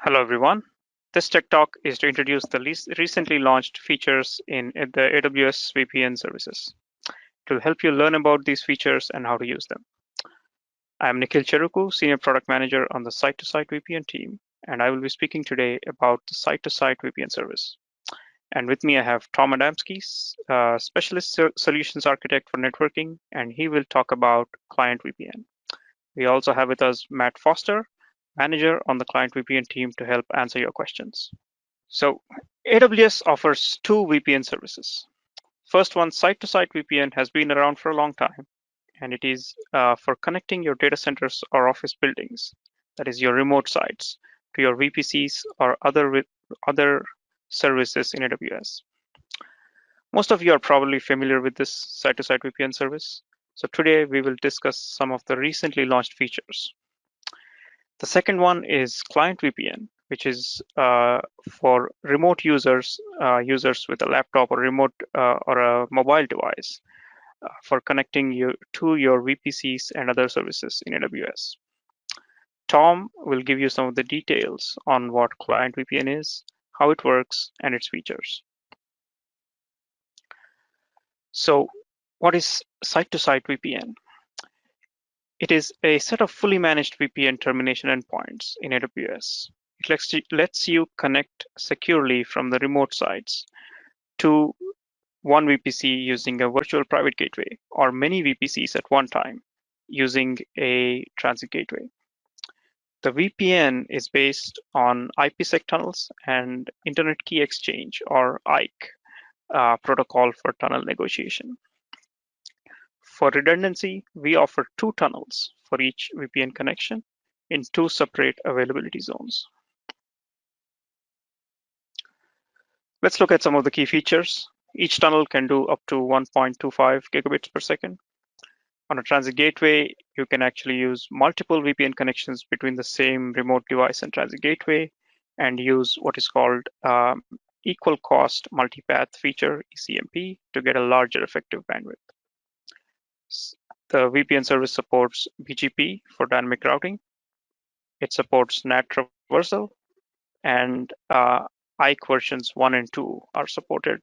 Hello, everyone. This Tech Talk is to introduce the recently launched features in the AWS VPN services. It will help you learn about these features and how to use them. I'm Nikhil Cheruku, Senior Product Manager on the Site-to-Site VPN team, and I will be speaking today about the Site-to-Site VPN service. And with me, I have Tom Adamski, Specialist Solutions Architect for Networking, and he will talk about Client VPN. We also have with us Matt Foster, Manager on the Client VPN team to help answer your questions. So AWS offers two VPN services. First one, Site-to-Site VPN, has been around for a long time, and it is for connecting your data centers or office buildings, that is your remote sites, to your VPCs or other services in AWS. Most of you are probably familiar with this Site-to-Site VPN service. So today we will discuss some of the recently launched features. The second one is Client VPN, which is for remote users, users with a laptop or remote or a mobile device for connecting you to your VPCs and other services in AWS. Tom will give you some of the details on what Client VPN is, how it works, and its features. So what is Site-to-Site VPN? It is a set of fully managed VPN termination endpoints in AWS. It lets you connect securely from the remote sites to one VPC using a virtual private gateway or many VPCs at one time using a transit gateway. The VPN is based on IPsec tunnels and Internet Key Exchange, or IKE, protocol for tunnel negotiation. For redundancy, we offer two tunnels for each VPN connection in two separate availability zones. Let's look at some of the key features. Each tunnel can do up to 1.25 gigabits per second. On a transit gateway, you can actually use multiple VPN connections between the same remote device and transit gateway and use what is called equal cost multipath feature, ECMP, to get a larger effective bandwidth. The VPN service supports BGP for dynamic routing. It supports NAT traversal, and IKE versions 1 and 2 are supported.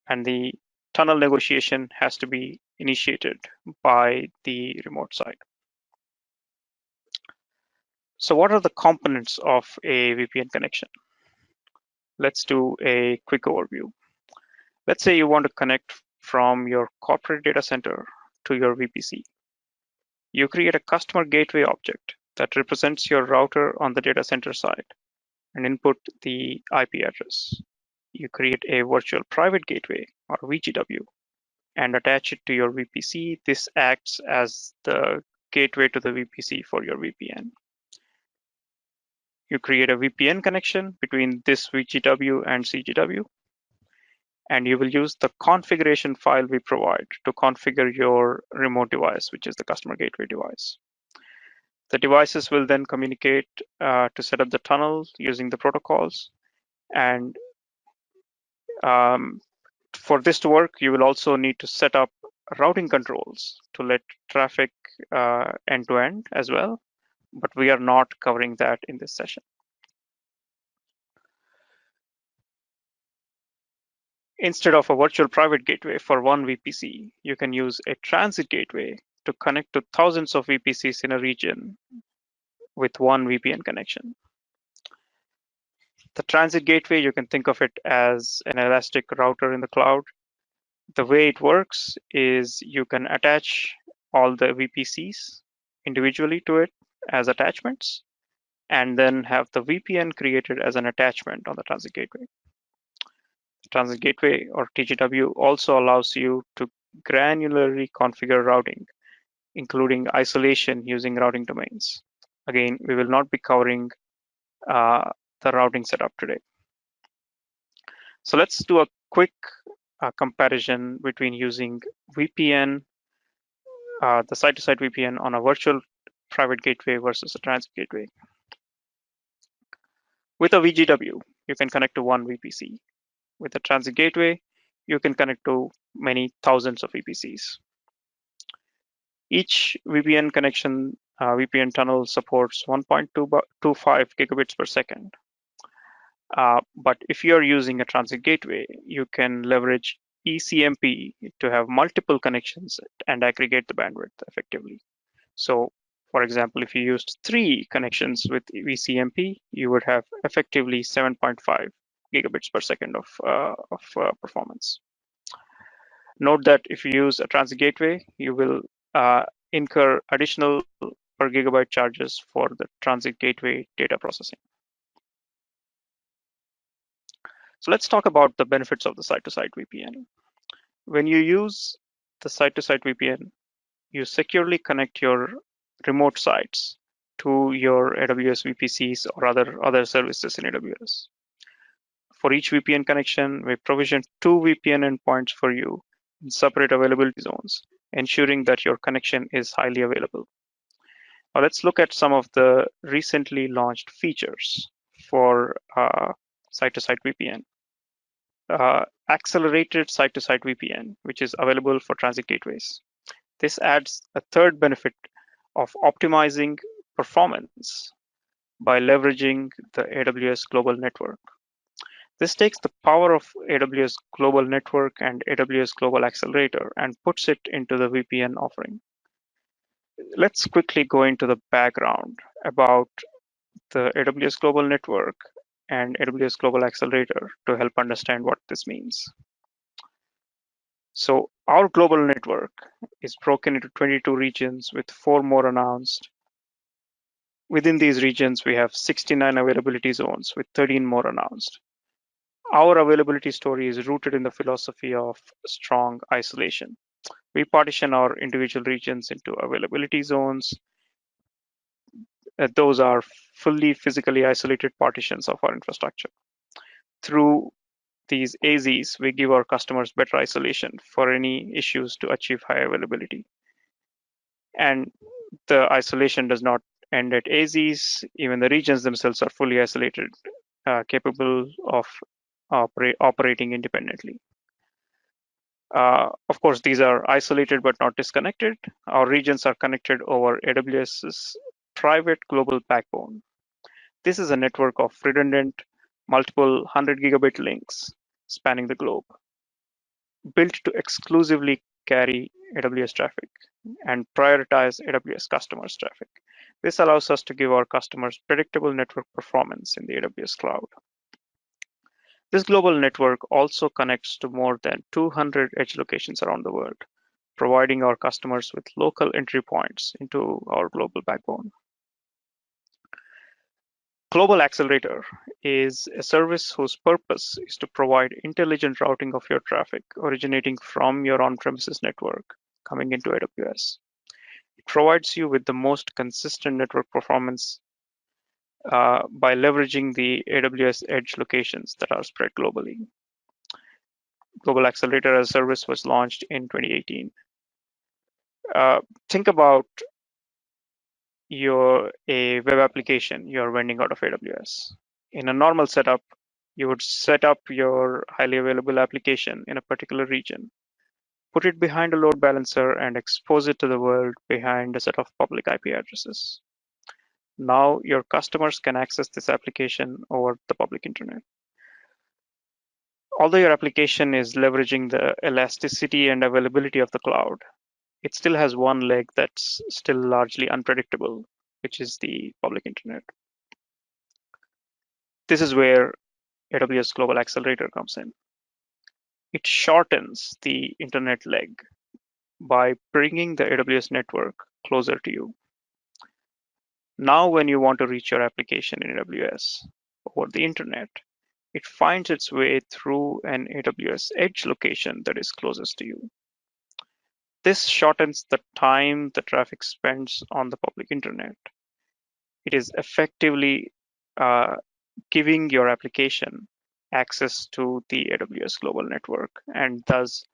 And the tunnel negotiation has to be initiated by the remote site. So what are the components of a VPN connection? Let's do a quick overview. Let's say you want to connect from your corporate data center to your VPC. You create a customer gateway object that represents your router on the data center side and input the IP address. You create a virtual private gateway, or VGW, and attach it to your VPC. This acts as the gateway to the VPC for your VPN. You create a VPN connection between this VGW and CGW, and you will use the configuration file we provide to configure your remote device, which is the customer gateway device. The devices will then communicate to set up the tunnel using the protocols. And for this to work, you will also need to set up routing controls to let traffic end-to-end as well, but we are not covering that in this session. Instead of a virtual private gateway for one VPC, you can use a transit gateway to connect to thousands of VPCs in a region with one VPN connection. The transit gateway, you can think of it as an elastic router in the cloud. The way it works is you can attach all the VPCs individually to it as attachments, and then have the VPN created as an attachment on the transit gateway. The transit gateway, or TGW, also allows you to granularly configure routing, including isolation using routing domains. Again, we will not be covering the routing setup today. So let's do a quick comparison between using VPN, the site-to-site VPN on a virtual private gateway versus a transit gateway. With a VGW, you can connect to one VPC. With a transit gateway, you can connect to many thousands of VPCs. Each VPN connection VPN tunnel supports 1.25 gigabits per second. But if you're using a transit gateway, you can leverage eCMP to have multiple connections and aggregate the bandwidth effectively. So, for example, if you used 3 connections with vCMP, you would have effectively 7.5 gigabits per second of performance. Note that if you use a transit gateway, you will incur additional per gigabyte charges for the transit gateway data processing. So let's talk about the benefits of the site-to-site VPN. When you use the site-to-site VPN, you securely connect your remote sites to your AWS VPCs or other services in AWS. For each VPN connection, we provision 2 VPN endpoints for you in separate availability zones, ensuring that your connection is highly available. Now let's look at some of the recently launched features for site-to-site VPN. Accelerated Site-to-Site VPN, which is available for transit gateways. This adds a third benefit of optimizing performance by leveraging the AWS Global Network. This takes the power of AWS Global Network and AWS Global Accelerator and puts it into the VPN offering. Let's quickly go into the background about the AWS Global Network and AWS Global Accelerator to help understand what this means. So our global network is broken into 22 regions with 4 more announced. Within these regions, we have 69 availability zones with 13 more announced. Our availability story is rooted in the philosophy of strong isolation. We partition our individual regions into availability zones. Those are fully physically isolated partitions of our infrastructure. Through these AZs, we give our customers better isolation for any issues to achieve high availability. And the isolation does not end at AZs. Even the regions themselves are fully isolated, capable of operating independently. Of course, these are isolated but not disconnected. Our regions are connected over AWS's private global backbone. This is a network of redundant, multiple 100 gigabit links spanning the globe, built to exclusively carry AWS traffic and prioritize AWS customers' traffic. This allows us to give our customers predictable network performance in the AWS cloud. This global network also connects to more than 200 edge locations around the world, providing our customers with local entry points into our global backbone. Global Accelerator is a service whose purpose is to provide intelligent routing of your traffic originating from your on-premises network coming into AWS. It provides you with the most consistent network performance by leveraging the AWS edge locations that are spread globally. Global Accelerator as a service was launched in 2018. Think about a web application you're running out of AWS. In a normal setup, you would set up your highly available application in a particular region, put it behind a load balancer, and expose it to the world behind a set of public IP addresses. Now your customers can access this application over the public internet. Although your application is leveraging the elasticity and availability of the cloud, it still has one leg that's still largely unpredictable, which is the public internet. This is where AWS Global Accelerator comes in. It shortens the internet leg by bringing the AWS network closer to you. Now, when you want to reach your application in AWS over the internet, it finds its way through an AWS edge location that is closest to you. This shortens the time the traffic spends on the public internet. It is effectively giving your application access to the AWS global network and thus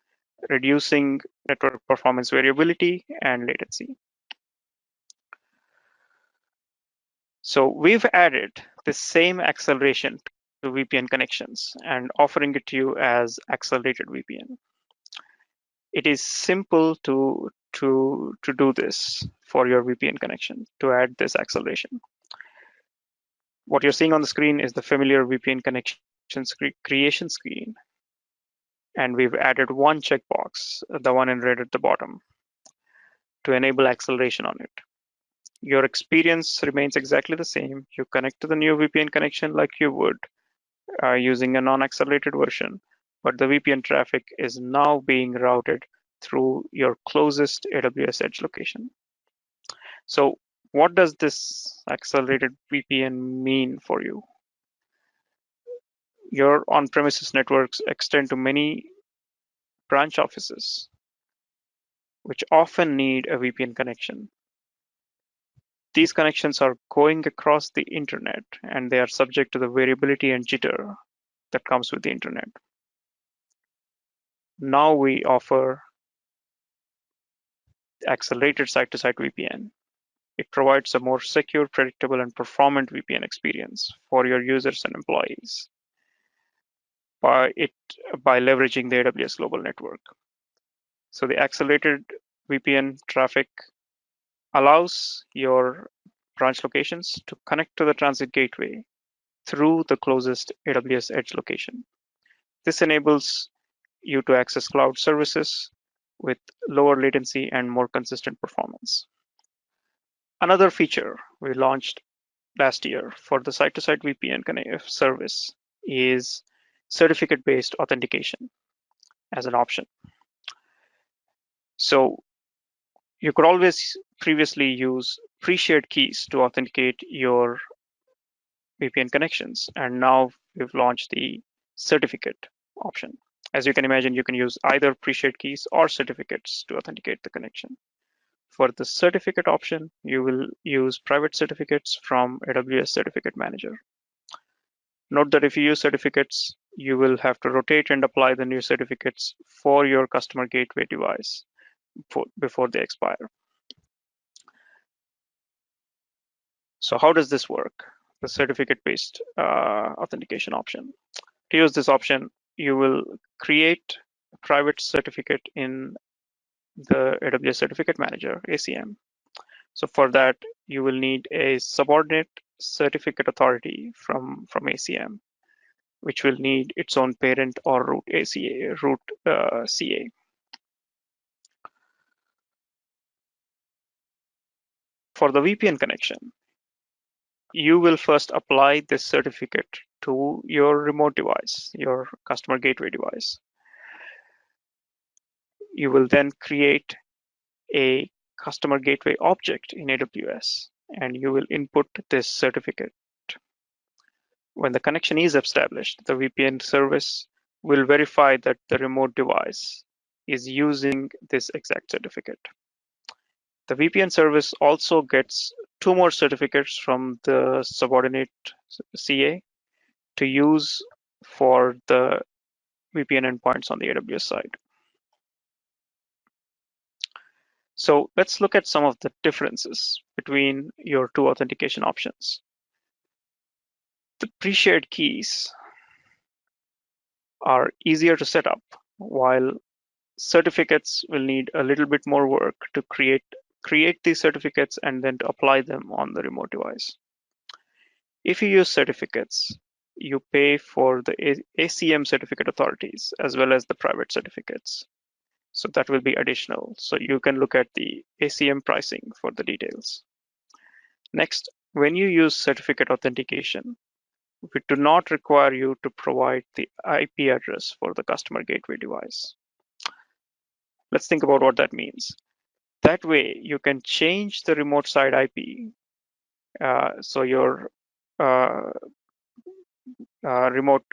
reducing network performance variability and latency. So we've added the same acceleration to VPN connections and offering it to you as Accelerated VPN. It is simple to to do this for your VPN connection, to add this acceleration. What you're seeing on the screen is the familiar VPN connection creation screen. And we've added one checkbox, the one in red at the bottom, to enable acceleration on it. Your experience remains exactly the same. You connect to the new VPN connection like you would using a non-accelerated version, but the VPN traffic is now being routed through your closest AWS edge location. So what does this accelerated VPN mean for you? Your on-premises networks extend to many branch offices, which often need a VPN connection. These connections are going across the internet, and they are subject to the variability and jitter that comes with the internet. Now we offer Accelerated Site-to-Site VPN. It provides a more secure, predictable, and performant VPN experience for your users and employees by leveraging the AWS Global Network. So the accelerated VPN traffic allows your branch locations to connect to the Transit Gateway through the closest AWS edge location. This enables you to access cloud services with lower latency and more consistent performance. Another feature we launched last year for the site-to-site VPN service is certificate-based authentication as an option. So you could always previously use pre-shared keys to authenticate your VPN connections, and now we've launched the certificate option. As you can imagine, you can use either pre-shared keys or certificates to authenticate the connection. For the certificate option, you will use private certificates from AWS Certificate Manager. Note that if you use certificates, you will have to rotate and apply the new certificates for your customer gateway device before they expire. So how does this work? The certificate-based authentication option. To use this option, you will create a private certificate in the AWS Certificate Manager, ACM. So for that, you will need a subordinate certificate authority from ACM, which will need its own parent or root CA. For the VPN connection, you will first apply this certificate to your remote device, your customer gateway device. You will then create a customer gateway object in AWS, and you will input this certificate. When the connection is established, the VPN service will verify that the remote device is using this exact certificate. The VPN service also gets 2 more certificates from the subordinate CA to use for the VPN endpoints on the AWS side. So let's look at some of the differences between your 2 authentication options. The pre-shared keys are easier to set up, while certificates will need a little bit more work to create these certificates and then to apply them on the remote device. If you use certificates, you pay for the ACM certificate authorities as well as the private certificates. So that will be additional. So you can look at the ACM pricing for the details. Next, when you use certificate authentication, we do not require you to provide the IP address for the customer gateway device. Let's think about what that means. That way, you can change the remote side IP. So your remote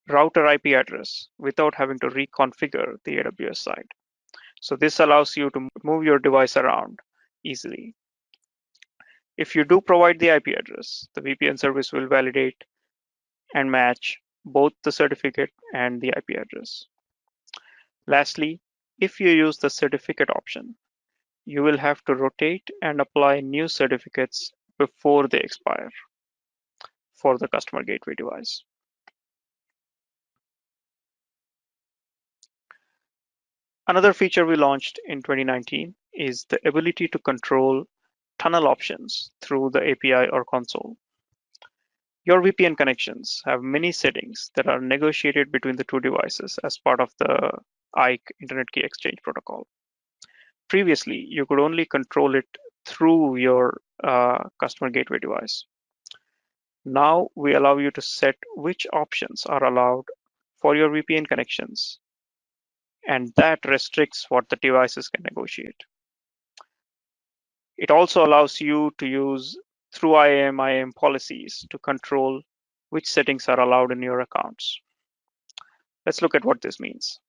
router IP address without having to reconfigure the AWS side. So this allows you to move your device around easily. If you do provide the IP address, the VPN service will validate and match both the certificate and the IP address. Lastly, if you use the certificate option, you will have to rotate and apply new certificates before they expire for the customer gateway device. Another feature we launched in 2019 is the ability to control tunnel options through the API or console. Your VPN connections have many settings that are negotiated between the two devices as part of the IKE Internet Key Exchange Protocol. Previously, you could only control it through your customer gateway device. Now we allow you to set which options are allowed for your VPN connections, and that restricts what the devices can negotiate. It also allows you to use through IAM policies to control which settings are allowed in your accounts. Let's look at what this means.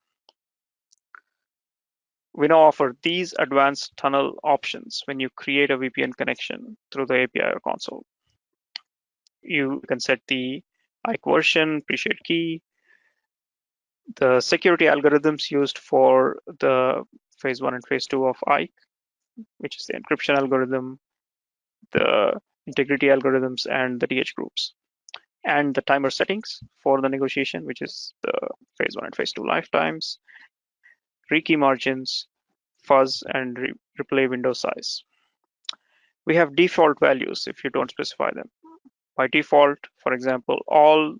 We now offer these advanced tunnel options when you create a VPN connection through the API or console. You can set the IKE version, pre-shared key, the security algorithms used for the phase 1 and phase 2 of IKE, which is the encryption algorithm, the integrity algorithms, and the DH groups, and the timer settings for the negotiation, which is the phase 1 and phase 2 lifetimes, rekey margins, fuzz, and replay window size. We have default values if you don't specify them. By default, for example, all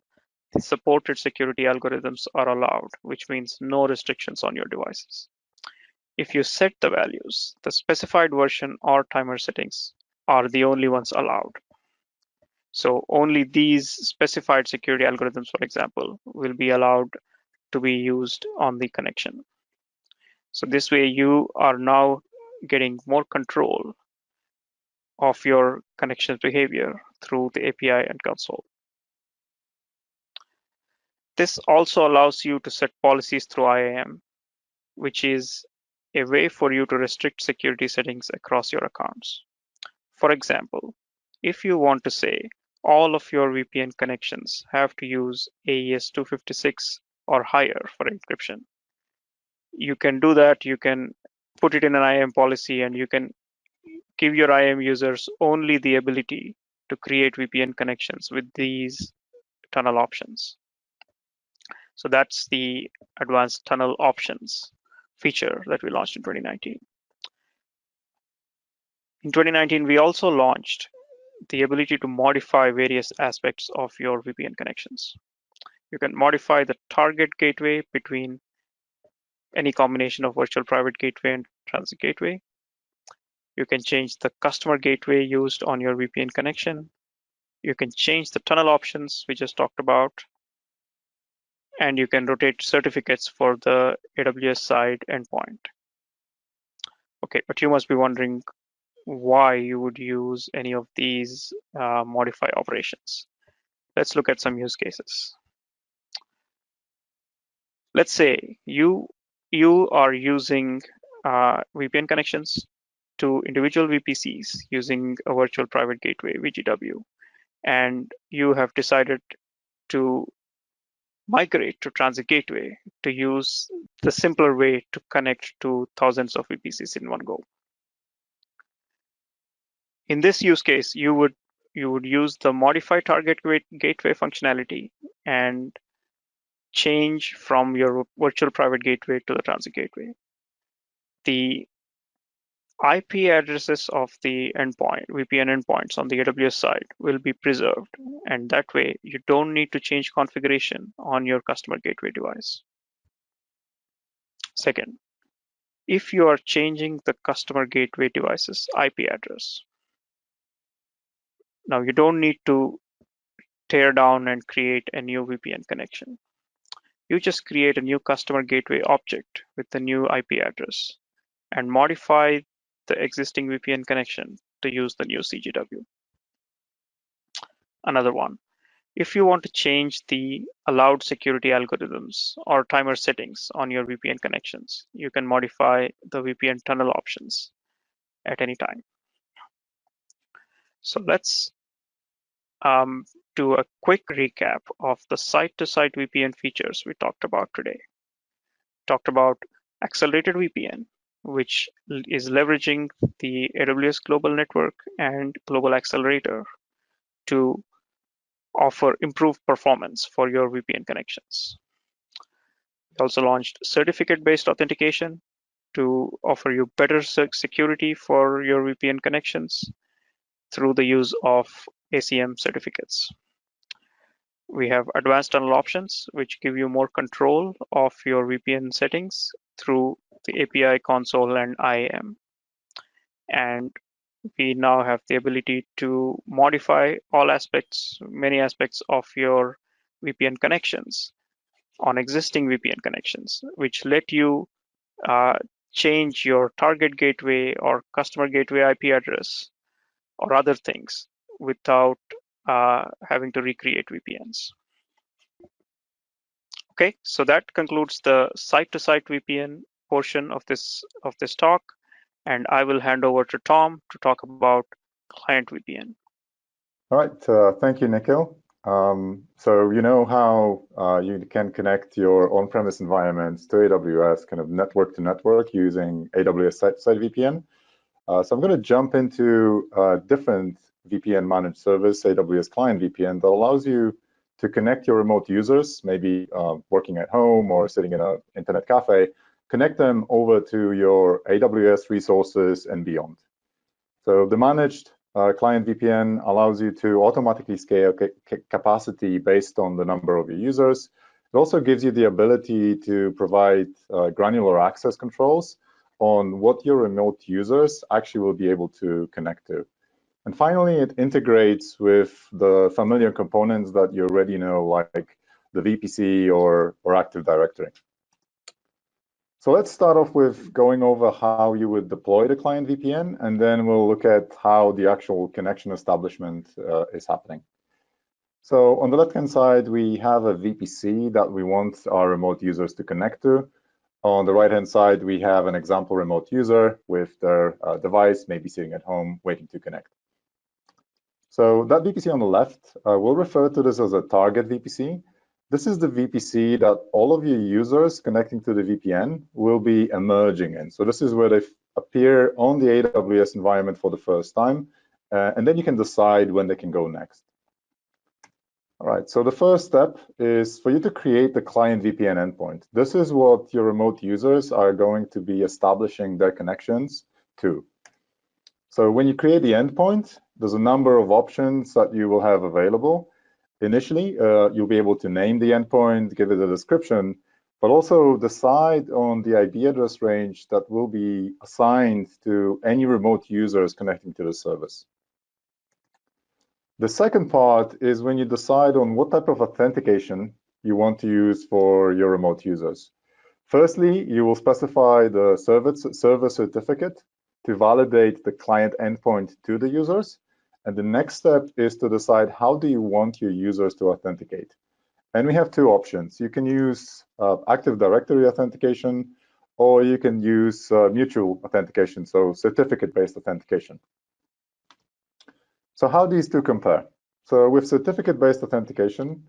supported security algorithms are allowed, which means no restrictions on your devices. If you set the values, the specified version or timer settings are the only ones allowed. So only these specified security algorithms, for example, will be allowed to be used on the connection. So this way you are now getting more control of your connection's behavior through the API and console. This also allows you to set policies through IAM, which is a way for you to restrict security settings across your accounts. For example, if you want to say all of your VPN connections have to use AES 256 or higher for encryption, you can do that. You can put it in an IAM policy, and you can give your IAM users only the ability to create VPN connections with these tunnel options. So that's the advanced tunnel options feature that we launched in 2019. In 2019, we also launched the ability to modify various aspects of your VPN connections. You can modify the target gateway between any combination of virtual private gateway and transit gateway. You can change the customer gateway used on your VPN connection. You can change the tunnel options we just talked about. And you can rotate certificates for the AWS side endpoint. Okay, but you must be wondering why you would use any of these modify operations. Let's look at some use cases. Let's say you are using VPN connections to individual VPCs using a virtual private gateway, VGW, and you have decided to migrate to Transit Gateway to use the simpler way to connect to thousands of VPCs in one go. In this use case, you would use the modify target gateway functionality and change from your virtual private gateway to the Transit Gateway. The IP addresses of the endpoint, VPN endpoints on the AWS side will be preserved, and that way you don't need to change configuration on your customer gateway device. Second, if you are changing the customer gateway device's IP address, now you don't need to tear down and create a new VPN connection. You just create a new customer gateway object with the new IP address and modify the existing VPN connection to use the new CGW. Another one, if you want to change the allowed security algorithms or timer settings on your VPN connections, you can modify the VPN tunnel options at any time. So let's do a quick recap of the site-to-site VPN features we talked about today. Talked about Accelerated VPN, which is leveraging the AWS Global Network and Global Accelerator to offer improved performance for your VPN connections. We also launched certificate-based authentication to offer you better security for your VPN connections through the use of ACM certificates. We have advanced tunnel options, which give you more control of your VPN settings through the API console and IAM. And we now have the ability to modify many aspects of your VPN connections on existing VPN connections, which let you change your target gateway or customer gateway IP address or other things without having to recreate VPNs. Okay, so that concludes the site-to-site VPN portion of this talk, and I will hand over to Tom to talk about client VPN. All right, thank you, Nikhil. So you know how you can connect your on-premise environments to AWS kind of network to network using AWS Site-to-Site VPN. So I'm going to jump into a different VPN managed service, AWS Client VPN, that allows you to connect your remote users, maybe working at home or sitting in an internet cafe, connect them over to your AWS resources and beyond. So the managed Client VPN allows you to automatically scale capacity based on the number of your users. It also gives you the ability to provide granular access controls on what your remote users actually will be able to connect to. And finally, it integrates with the familiar components that you already know, like the VPC or Active Directory. So let's start off with going over how you would deploy the Client VPN, and then we'll look at how the actual connection establishment is happening. So on the left-hand side, we have a VPC that we want our remote users to connect to. On the right-hand side, we have an example remote user with their device, maybe sitting at home, waiting to connect. So that VPC on the left, we'll refer to this as a target VPC. This is the VPC that all of your users connecting to the VPN will be emerging in. So this is where they appear on the AWS environment for the first time, and then you can decide when they can go next. All right, so the first step is for you to create the Client VPN endpoint. This is what your remote users are going to be establishing their connections to. So when you create the endpoint, there's a number of options that you will have available. Initially, you'll be able to name the endpoint, give it a description, but also decide on the IP address range that will be assigned to any remote users connecting to the service. The second part is when you decide on what type of authentication you want to use for your remote users. Firstly, you will specify the server certificate to validate the client endpoint to the users. And the next step is to decide how do you want your users to authenticate. And we have two options. You can use Active Directory authentication, or you can use mutual authentication, so certificate-based authentication. So how these two compare? So with certificate-based authentication,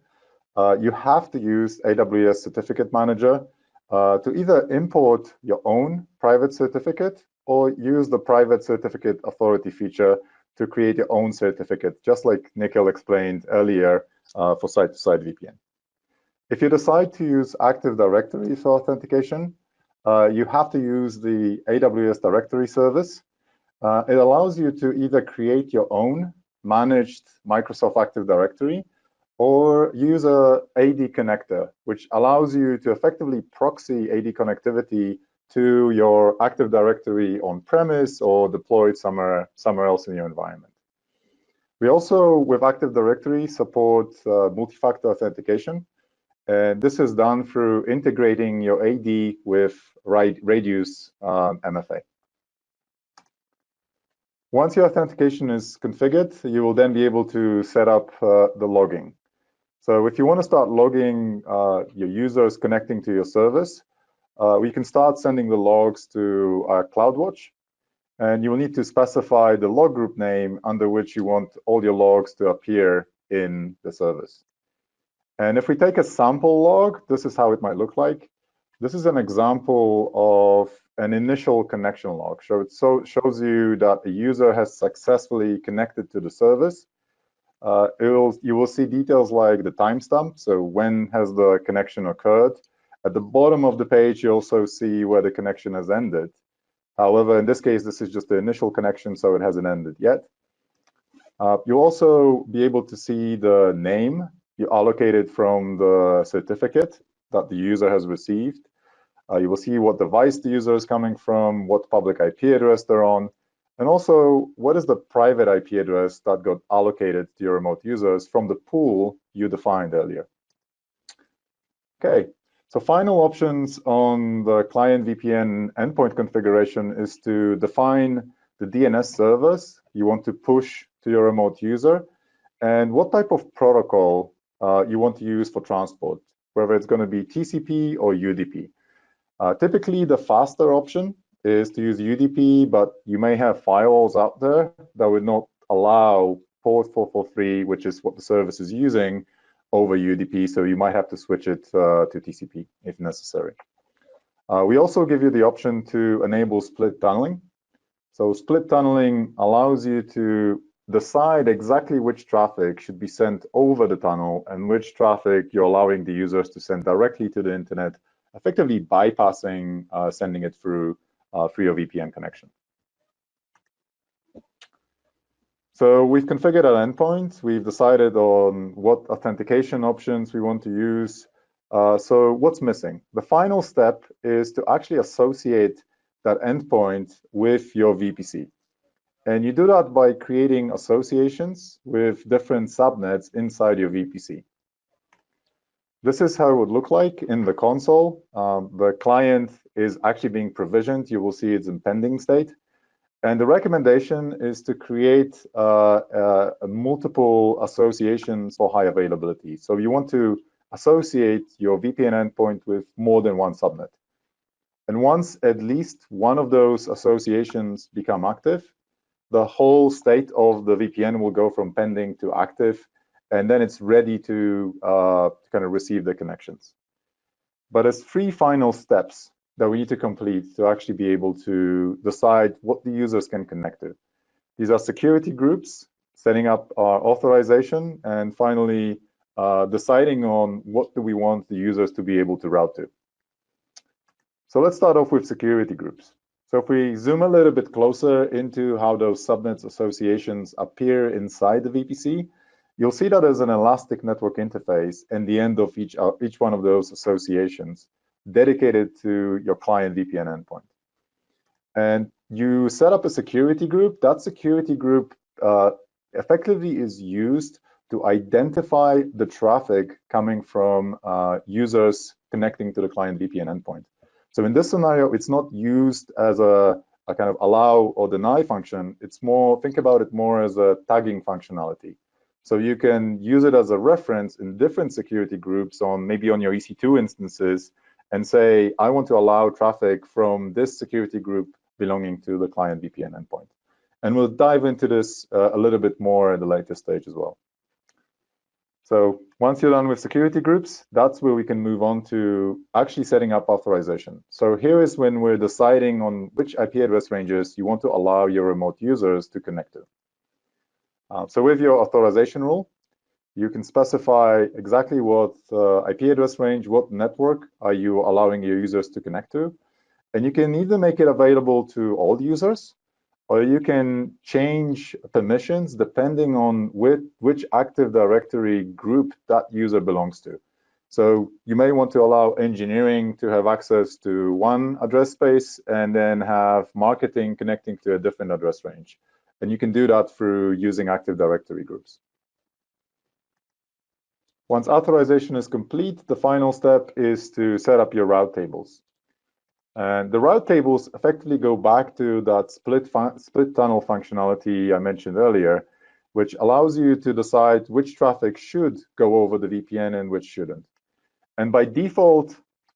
you have to use AWS Certificate Manager to either import your own private certificate or use the private certificate authority feature to create your own certificate, just like Nikhil explained earlier for site-to-site VPN. If you decide to use Active Directory for authentication, you have to use the AWS Directory Service. It allows you to either create your own managed Microsoft Active Directory or use a AD connector, which allows you to effectively proxy AD connectivity to your Active Directory on-premise or deployed somewhere else in your environment. We also, with Active Directory, support multi-factor authentication. And this is done through integrating your AD with Radius MFA. Once your authentication is configured, you will then be able to set up the logging. So if you want to start logging your users connecting to your service, we can start sending the logs to CloudWatch, and you will need to specify the log group name under which you want all your logs to appear in the service. And if we take a sample log, this is how it might look like. This is an example of an initial connection log. So it shows you that a user has successfully connected to the service. You will see details like the timestamp, so when has the connection occurred, At the bottom of the page, you also see where the connection has ended. However, in this case, this is just the initial connection, so it hasn't ended yet. You'll also be able to see the name you allocated from the certificate that the user has received. You will see what device the user is coming from, what public IP address they're on, and also what is the private IP address that got allocated to your remote users from the pool you defined earlier. Okay, so final options on the client VPN endpoint configuration is to define the DNS servers you want to push to your remote user and what type of protocol you want to use for transport, whether it's going to be TCP or UDP. Typically, the faster option is to use UDP, but you may have firewalls out there that would not allow port 443, which is what the service is using, over UDP, so you might have to switch it to TCP if necessary. We also give you the option to enable split tunneling. So split tunneling allows you to decide exactly which traffic should be sent over the tunnel and which traffic you're allowing the users to send directly to the internet, effectively bypassing sending it through your VPN connection. So we've configured our endpoint. We've decided on what authentication options we want to use. So what's missing? The final step is to actually associate that endpoint with your VPC. And you do that by creating associations with different subnets inside your VPC. This is how it would look like in the console. The client is actually being provisioned. You will see it's in pending state. And the recommendation is to create multiple associations for high availability. So you want to associate your VPN endpoint with more than one subnet. And once at least one of those associations become active, the whole state of the VPN will go from pending to active, and then it's ready to kind of receive the connections. But there's 3 final steps that we need to complete to actually be able to decide what the users can connect to. These are security groups, setting up our authorization, and finally deciding on what do we want the users to be able to route to. So let's start off with security groups. So if we zoom a little bit closer into how those subnets associations appear inside the VPC, you'll see that there's an elastic network interface in the end of each one of those associations dedicated to your client VPN endpoint. And you set up a security group. That security group effectively is used to identify the traffic coming from users connecting to the client VPN endpoint. So in this scenario, it's not used as a kind of allow or deny function. It's more, think about it more as a tagging functionality. So you can use it as a reference in different security groups on maybe on your EC2 instances and say, I want to allow traffic from this security group belonging to the client VPN endpoint. And we'll dive into this a little bit more at the later stage as well. So once you're done with security groups, that's where we can move on to actually setting up authorization. So here is when we're deciding on which IP address ranges you want to allow your remote users to connect to. So with your authorization rule, you can specify exactly what IP address range, what network are you allowing your users to connect to. And you can either make it available to all users, or you can change permissions depending on which Active Directory group that user belongs to. So you may want to allow engineering to have access to one address space and then have marketing connecting to a different address range. And you can do that through using Active Directory groups. Once authorization is complete, the final step is to set up your route tables. And the route tables effectively go back to that split tunnel functionality I mentioned earlier, which allows you to decide which traffic should go over the VPN and which shouldn't. And by default,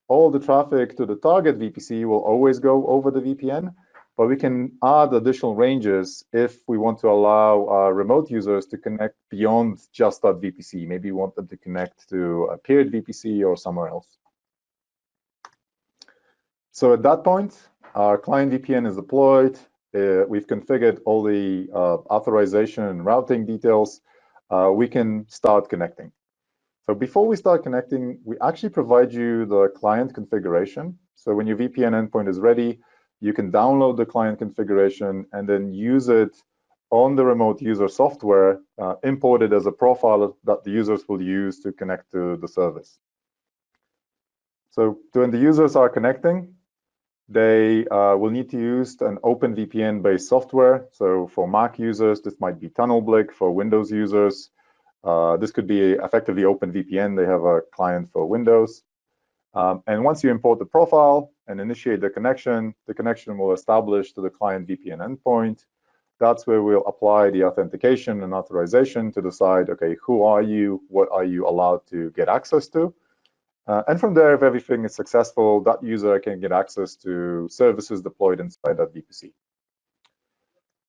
all the traffic to the target VPC will always go over the VPN, but we can add additional ranges if we want to allow our remote users to connect beyond just that VPC. Maybe we want them to connect to a peered VPC or somewhere else. So at that point, our client VPN is deployed. We've configured all the authorization and routing details. We can start connecting. So before we start connecting, we actually provide you the client configuration. So when your VPN endpoint is ready, you can download the client configuration and then use it on the remote user software, imported as a profile that the users will use to connect to the service. So when the users are connecting, they will need to use an OpenVPN-based software. So for Mac users, this might be TunnelBlick. For Windows users, this could be effectively OpenVPN. They have a client for Windows. And once you import the profile and initiate the connection will establish to the client VPN endpoint. That's where we'll apply the authentication and authorization to decide, okay, who are you? What are you allowed to get access to? And from there, if everything is successful, that user can get access to services deployed inside that VPC.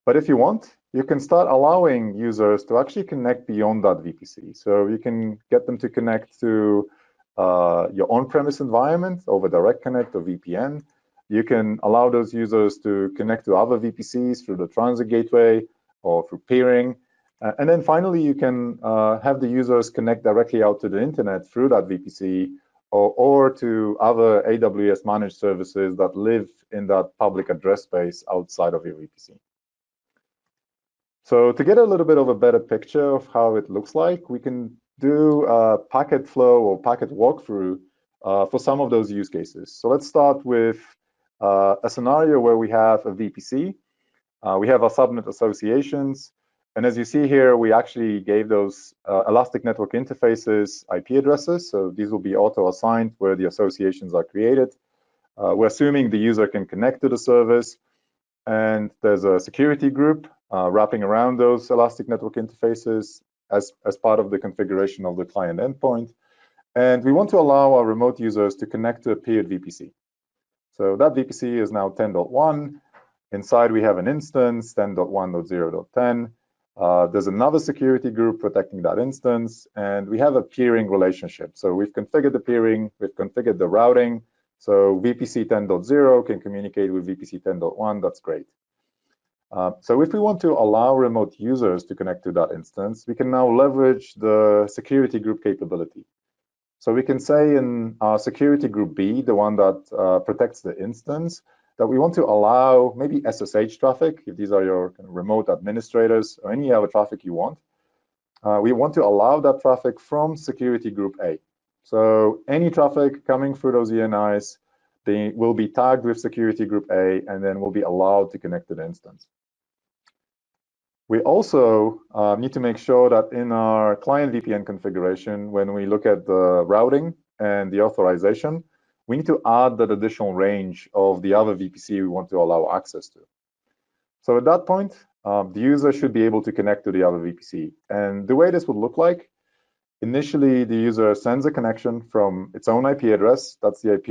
But if you want, you can start allowing users to actually connect beyond that VPC. So you can get them to connect to your on-premise environment over Direct Connect or VPN. You can allow those users to connect to other VPCs through the Transit Gateway or through peering. And then finally, you can have the users connect directly out to the internet through that VPC or to other AWS managed services that live in that public address space outside of your VPC. So to get a little bit of a better picture of how it looks like, we can do a packet flow or packet walkthrough for some of those use cases. So let's start with a scenario where we have a VPC. We have our subnet associations. And as you see here, we actually gave those Elastic Network Interfaces IP addresses. So these will be auto-assigned where the associations are created. We're assuming the user can connect to the service. And there's a security group wrapping around those Elastic Network Interfaces as part of the configuration of the client endpoint. And we want to allow our remote users to connect to a peered VPC. So that VPC is now 10.1. Inside, we have an instance, 10.1.0.10. There's another security group protecting that instance, and we have a peering relationship. So we've configured the peering, we've configured the routing. So VPC 10.0 can communicate with VPC 10.1, that's great. So if we want to allow remote users to connect to that instance, we can now leverage the security group capability. So we can say in our security group B, the one that protects the instance, that we want to allow maybe SSH traffic, if these are your kind of remote administrators or any other traffic you want. We want to allow that traffic from security group A. So any traffic coming through those ENIs, they will be tagged with security group A and then will be allowed to connect to the instance. We also need to make sure that in our client VPN configuration, when we look at the routing and the authorization, we need to add that additional range of the other VPC we want to allow access to. So at that point, the user should be able to connect to the other VPC. And the way this would look like, initially, the user sends a connection from its own IP address. That's the IP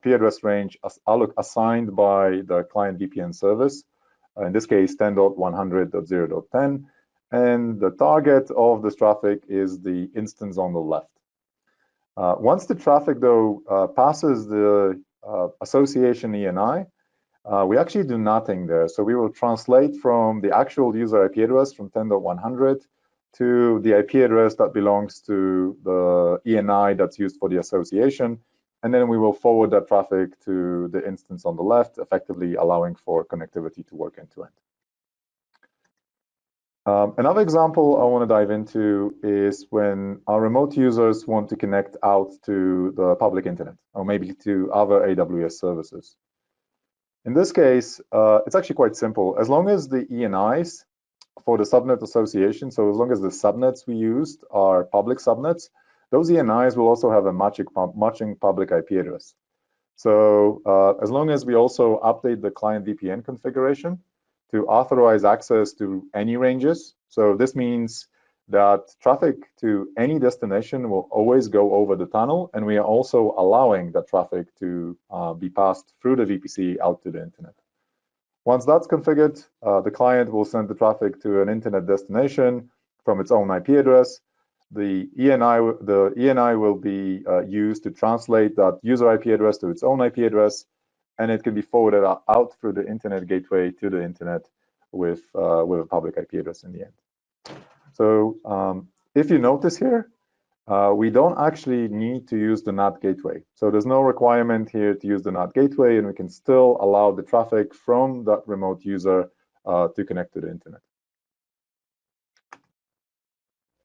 address range assigned by the client VPN service. In this case, 10.100.0.10. And the target of this traffic is the instance on the left. Once the traffic, though, passes the association ENI, we actually do nothing there. So we will translate from the actual user IP address from 10.100 to the IP address that belongs to the ENI that's used for the association. And then we will forward that traffic to the instance on the left, effectively allowing for connectivity to work end-to-end. Another example I want to dive into is when our remote users want to connect out to the public internet, or maybe to other AWS services. In this case, it's actually quite simple. As long as the ENIs for the subnet association, so as long as the subnets we used are public subnets, those ENIs will also have a matching public IP address. So as long as we also update the client VPN configuration to authorize access to any ranges, so this means that traffic to any destination will always go over the tunnel, and we are also allowing that traffic to be passed through the VPC out to the internet. Once that's configured, the client will send the traffic to an internet destination from its own IP address. The ENI will be used to translate that user IP address to its own IP address, and it can be forwarded out through the internet gateway to the internet with a public IP address in the end. So if you notice here, we don't actually need to use the NAT gateway. So there's no requirement here to use the NAT gateway, and we can still allow the traffic from that remote user to connect to the internet.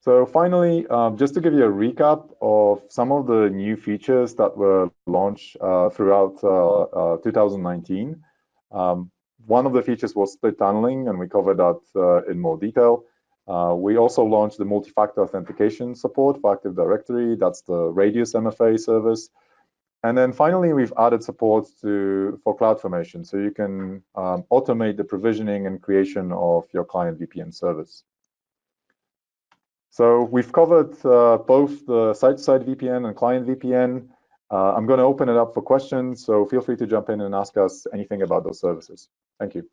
So finally, just to give you a recap of some of the new features that were launched throughout 2019. One of the features was split tunneling, and we covered that in more detail. We also launched the multi-factor authentication support for Active Directory. That's the Radius MFA service. And then finally, we've added support for CloudFormation, so you can automate the provisioning and creation of your client VPN service. So we've covered both the site-to-site VPN and client VPN. I'm going to open it up for questions, so feel free to jump in and ask us anything about those services. Thank you.